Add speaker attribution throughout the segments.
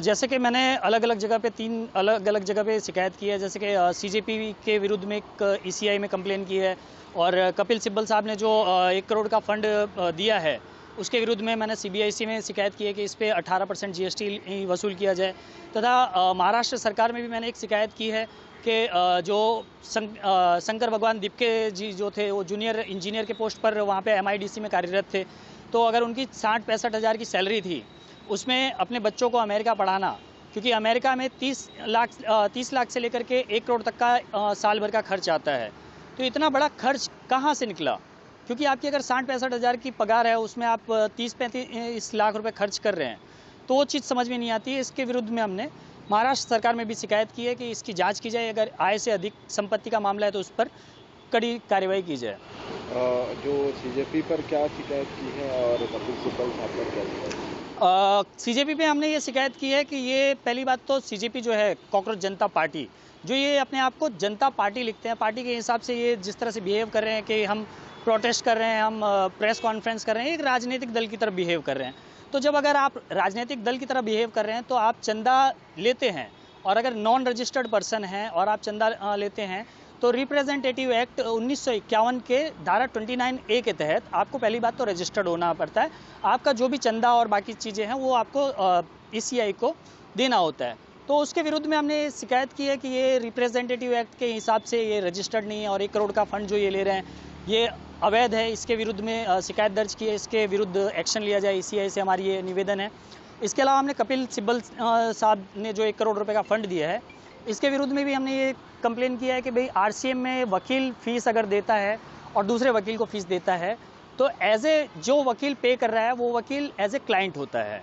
Speaker 1: जैसे कि मैंने अलग अलग जगह पे 3 अलग अलग जगह पे शिकायत की है। जैसे कि सीजेपी के विरुद्ध में एक ईसीआई में कंप्लेन की है, और कपिल सिब्बल साहब ने जो 1 करोड़ का फंड दिया है उसके विरुद्ध में मैंने सीबीआईसी में शिकायत की है कि इस पे 18% जीएसटी वसूल किया जाए। तथा महाराष्ट्र सरकार में भी मैंने एक शिकायत की है कि जो शंकर भगवान दिपके जी जो थे, वो जूनियर इंजीनियर के पोस्ट पर वहाँ पे एमआईडीसी में कार्यरत थे। तो अगर उनकी 60-65 हज़ार की सैलरी थी, उसमें अपने बच्चों को अमेरिका पढ़ाना, क्योंकि अमेरिका में 30 लाख से लेकर के 1 करोड़ तक का साल भर का खर्च आता है। तो इतना बड़ा खर्च कहाँ से निकला? क्योंकि आपकी अगर 60-65 हज़ार की पगार है, उसमें आप 30-35 लाख रुपए खर्च कर रहे हैं, तो वो चीज़ समझ में नहीं आती है। इसके विरुद्ध में हमने महाराष्ट्र सरकार में भी शिकायत की है कि इसकी जांच की जाए। अगर आय से अधिक संपत्ति का मामला है तो उस पर कड़ी कार्रवाई की जाए।
Speaker 2: जो सीजेपी पर क्या शिकायत की है और कपिल सिब्बल साहब पर क्या शिकायत की?
Speaker 1: सीजेपी पे हमने ये शिकायत की है कि ये पहली बात तो सीजेपी जो है, कॉकरोच जनता पार्टी, जो ये अपने आप को जनता पार्टी लिखते हैं, पार्टी के हिसाब से ये जिस तरह से बिहेव कर रहे हैं कि हम प्रोटेस्ट कर रहे हैं, हम प्रेस कॉन्फ्रेंस कर रहे हैं, एक राजनीतिक दल की तरफ बिहेव कर रहे हैं। तो जब अगर आप राजनीतिक दल की तरह बिहेव कर रहे हैं तो आप चंदा लेते हैं, और अगर नॉन रजिस्टर्ड पर्सन हैं और आप चंदा लेते हैं तो रिप्रेजेंटेटिव एक्ट 1951 के धारा 29A के तहत आपको पहली बात तो रजिस्टर्ड होना पड़ता है। आपका जो भी चंदा और बाकी चीज़ें हैं वो आपको ईसीआई को देना होता है। तो उसके विरुद्ध में हमने शिकायत की है कि ये रिप्रेजेंटेटिव एक्ट के हिसाब से ये रजिस्टर्ड नहीं है, और 1 करोड़ का फंड जो ये ले रहे हैं ये अवैध है। इसके विरुद्ध में शिकायत दर्ज की है, इसके विरुद्ध एक्शन लिया जाए, ईसीआई से हमारी ये निवेदन है। इसके अलावा हमने कपिल सिब्बल साहब ने जो 1 करोड़ रुपए का फंड दिया है, इसके विरुद्ध में भी हमने ये कंप्लेन किया है कि भाई आरसीएम में वकील फ़ीस अगर देता है और दूसरे वकील को फ़ीस देता है, तो एज ए जो वकील पे कर रहा है वो वकील एज ए क्लाइंट होता है,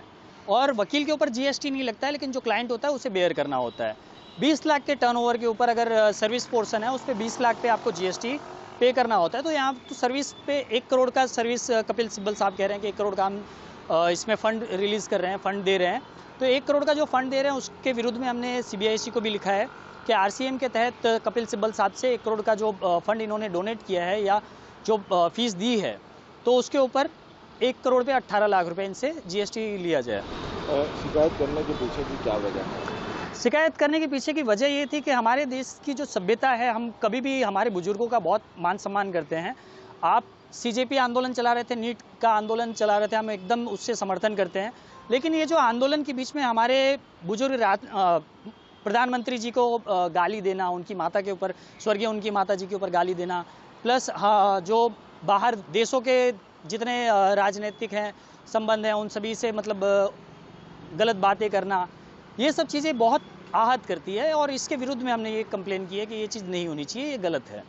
Speaker 1: और वकील के ऊपर जीएसटी नहीं लगता है, लेकिन जो क्लाइंट होता है उसे बेयर करना होता है। 20 लाख के टर्नओवर के ऊपर अगर सर्विस पोर्शन है, उस पर 20 लाख पे आपको जीएसटी पे करना होता है। तो यहाँ तो सर्विस पे 1 करोड़ का सर्विस कपिल सिब्बल साहब कह रहे हैं कि 1 करोड़ का हम इसमें फ़ंड रिलीज़ कर रहे हैं, फ़ंड दे रहे हैं। तो 1 करोड़ का जो फंड दे रहे हैं उसके विरुद्ध में हमने सीबीआईसी को भी लिखा है कि आरसीएम के तहत कपिल सिब्बल साहब से 1 करोड़ का जो फंड इन्होंने डोनेट किया है या जो फीस दी है, तो उसके ऊपर 1 करोड़ पे 18 लाख रुपए इनसे जीएसटी लिया जाए।
Speaker 2: शिकायत करने के पीछे की क्या वजह है?
Speaker 1: शिकायत करने के पीछे की वजह ये थी कि हमारे देश की जो सभ्यता है, हम कभी भी हमारे बुजुर्गों का बहुत मान सम्मान करते हैं। आप सीजेपी आंदोलन चला रहे थे, नीट का आंदोलन चला रहे थे, हम एकदम उससे समर्थन करते हैं। लेकिन ये जो आंदोलन के बीच में हमारे बुजुर्ग प्रधानमंत्री जी को गाली देना, उनकी माता के ऊपर, स्वर्गीय उनकी माता जी के ऊपर गाली देना, प्लस जो बाहर देशों के जितने राजनीतिक हैं संबंध हैं उन सभी से मतलब गलत बातें करना, ये सब चीज़ें बहुत आहत करती है, और इसके विरुद्ध में हमने ये कंप्लेन की है कि ये चीज़ नहीं होनी चाहिए, ये गलत है।